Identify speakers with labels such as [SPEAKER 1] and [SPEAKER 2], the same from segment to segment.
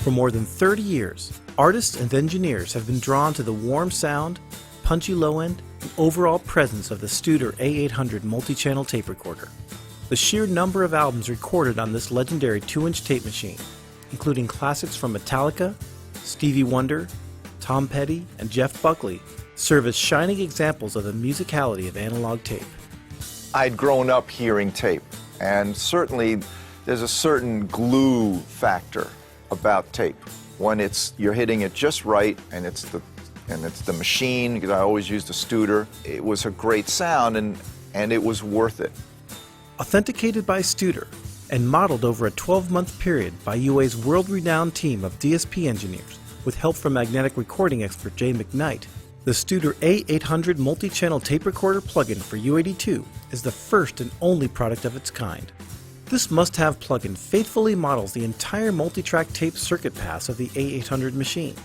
[SPEAKER 1] For more than 30 years, artists and engineers have been drawn to the warm sound, punchy low end, and overall presence of the Studer A800 multi-channel tape recorder. The sheer number of albums recorded on this legendary 2-inch tape machine, including classics from Metallica, Stevie Wonder, Tom Petty, and Jeff Buckley, serve as shining examples of the musicality of analog tape.
[SPEAKER 2] I'd grown up hearing tape, and certainly there's a certain glue factor about tape. When you're hitting it just right, and it's the machine, because I always used a Studer. It was a great sound, and it was worth it.
[SPEAKER 1] Authenticated by Studer and modeled over a 12-month period by UA's world-renowned team of DSP engineers, with help from magnetic recording expert Jay McKnight, the Studer A800 multi-channel tape recorder plugin for U82 is the first and only product of its kind. This must-have plugin faithfully models the entire multi-track tape circuit pass of the A800 machine,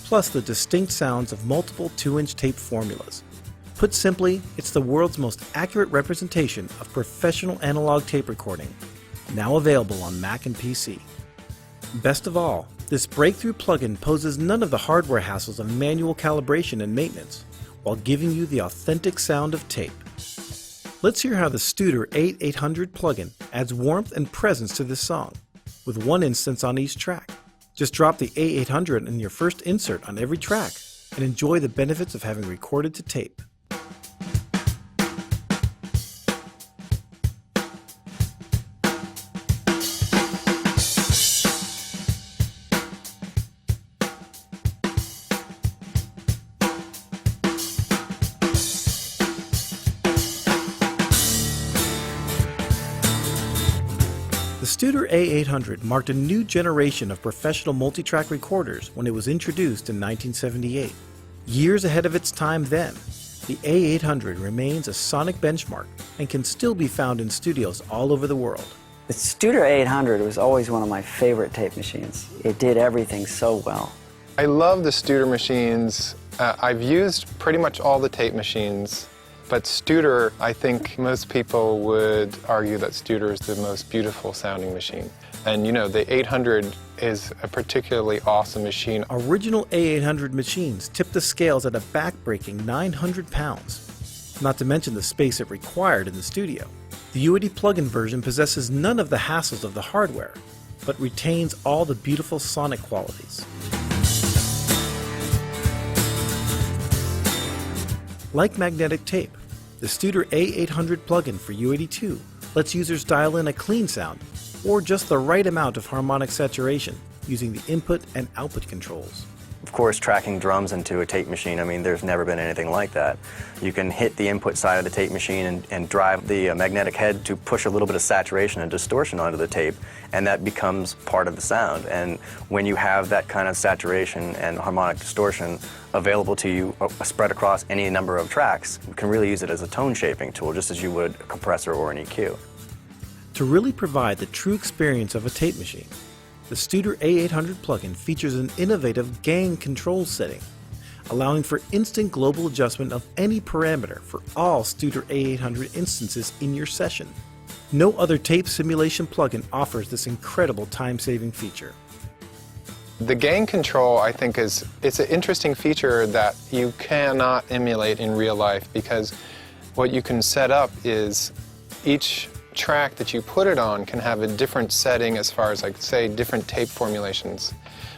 [SPEAKER 1] plus the distinct sounds of multiple 2-inch tape formulas. Put simply, it's the world's most accurate representation of professional analog tape recording, now available on Mac and PC. Best of all, this breakthrough plugin poses none of the hardware hassles of manual calibration and maintenance, while giving you the authentic sound of tape. Let's hear how the Studer A800 plugin adds warmth and presence to this song, with one instance on each track. Just drop the A800 in your first insert on every track, and enjoy the benefits of having recorded to tape. The Studer A800 marked a new generation of professional multi-track recorders when it was introduced in 1978. Years ahead of its time then, the A800 remains a sonic benchmark and can still be found in studios all over the world.
[SPEAKER 3] The Studer A800 was always one of my favorite tape machines. It did everything so well.
[SPEAKER 4] I love the Studer machines. I've used pretty much all the tape machines. But Studer, I think most people would argue that Studer is the most beautiful sounding machine. And you know, the 800 is a particularly awesome machine.
[SPEAKER 1] Original A800 machines tip the scales at a back-breaking 900 pounds, not to mention the space it required in the studio. The UAD plug-in version possesses none of the hassles of the hardware, but retains all the beautiful sonic qualities. Like magnetic tape, the Studer A800 plugin for U82 lets users dial in a clean sound or just the right amount of harmonic saturation using the input and output controls.
[SPEAKER 5] Of course, tracking drums into a tape machine, I mean, there's never been anything like that. You can hit the input side of the tape machine and drive the magnetic head to push a little bit of saturation and distortion onto the tape, and that becomes part of the sound. And when you have that kind of saturation and harmonic distortion available to you spread across any number of tracks, you can really use it as a tone shaping tool, just as you would a compressor or an EQ.
[SPEAKER 1] To really provide the true experience of a tape machine, the Studer A800 plugin features an innovative gain control setting, allowing for instant global adjustment of any parameter for all Studer A800 instances in your session. No other tape simulation plugin offers this incredible time-saving feature.
[SPEAKER 4] The gain control, I think, it's an interesting feature that you cannot emulate in real life, because what you can set up is each track that you put it on can have a different setting as far as, like, say, different tape formulations.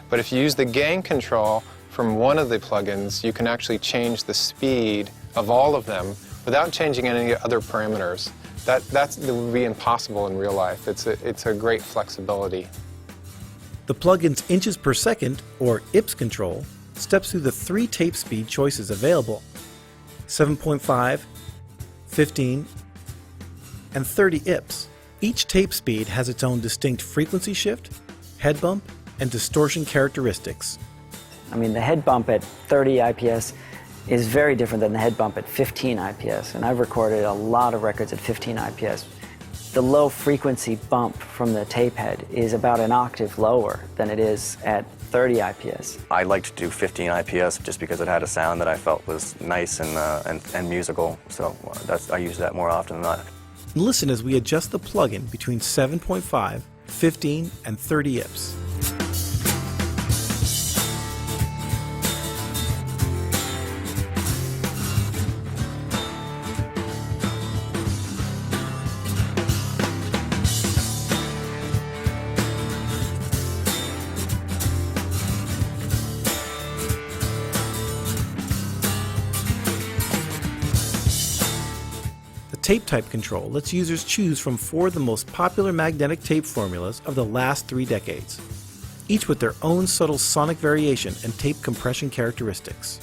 [SPEAKER 4] But if you use the gain control from one of the plugins, you can actually change the speed of all of them without changing any other parameters. That would be impossible in real life. It's a great flexibility.
[SPEAKER 1] The plugin's inches per second, or IPS control, steps through the 3 tape speed choices available: 7.5, 15, and 30 IPS. Each tape speed has its own distinct frequency shift, head bump, and distortion characteristics.
[SPEAKER 3] I mean, the head bump at 30 IPS is very different than the head bump at 15 IPS, and I've recorded a lot of records at 15 IPS. The low frequency bump from the tape head is about an octave lower than it is at 30 IPS.
[SPEAKER 5] I like to do 15 IPS just because it had a sound that I felt was nice and musical, so I use that more often than not.
[SPEAKER 1] Listen as we adjust the plugin between 7.5, 15, and 30 IPS. Tape type control lets users choose from 4 of the most popular magnetic tape formulas of the last 3 decades, each with their own subtle sonic variation and tape compression characteristics.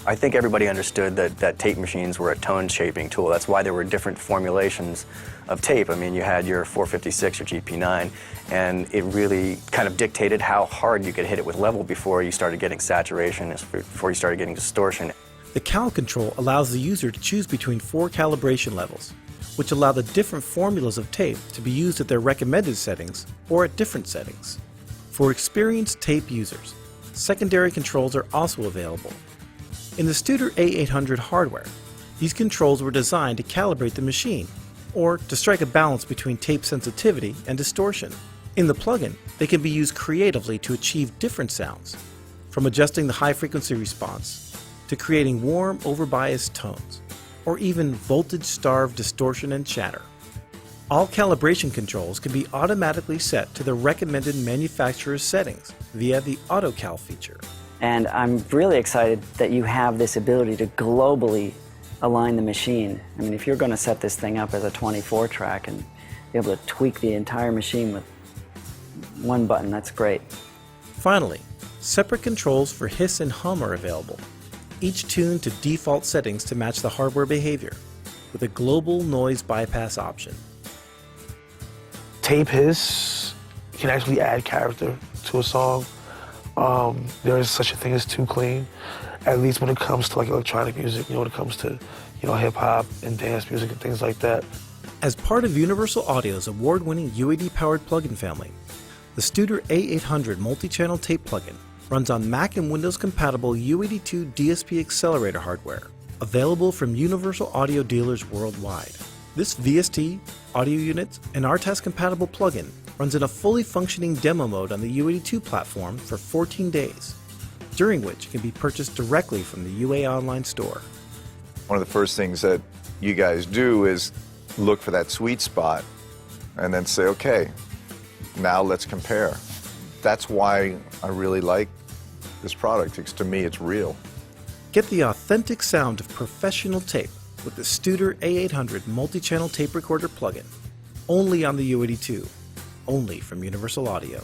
[SPEAKER 5] I think everybody understood that tape machines were a tone shaping tool. That's why there were different formulations of tape. I mean, you had your 456, your GP9, and it really kind of dictated how hard you could hit it with level before you started getting saturation, before you started getting distortion.
[SPEAKER 1] The cal control allows the user to choose between 4 calibration levels, which allow the different formulas of tape to be used at their recommended settings or at different settings. For experienced tape users, secondary controls are also available. In the Studer A800 hardware, these controls were designed to calibrate the machine, or to strike a balance between tape sensitivity and distortion. In the plugin, they can be used creatively to achieve different sounds, from adjusting the high-frequency response to creating warm, overbiased tones, or even voltage-starved distortion and chatter. All calibration controls can be automatically set to the recommended manufacturer's settings via the AutoCal feature.
[SPEAKER 3] And I'm really excited that you have this ability to globally align the machine. I mean, if you're going to set this thing up as a 24 track and be able to tweak the entire machine with one button, that's great.
[SPEAKER 1] Finally, separate controls for hiss and hum are available, each tuned to default settings to match the hardware behavior, with a global noise bypass option.
[SPEAKER 6] Tape hiss can actually add character to a song. There is such a thing as too clean, at least when it comes to like electronic music, when it comes to, hip hop and dance music and things like that.
[SPEAKER 1] As part of Universal Audio's award-winning UAD-powered plugin family, the Studer A800 multi-channel tape plugin runs on Mac and Windows-compatible U82 DSP accelerator hardware, available from Universal Audio dealers worldwide. This VST, audio unit, and RTAS-compatible plugin runs in a fully functioning demo mode on the U82 platform for 14 days, during which it can be purchased directly from the UA Online store.
[SPEAKER 2] One of the first things that you guys do is look for that sweet spot and then say, okay, now let's compare. That's why I really like this product, because to me it's real.
[SPEAKER 1] Get the authentic sound of professional tape with the Studer A800 multi-channel tape recorder plugin, only on the U82, only from Universal Audio.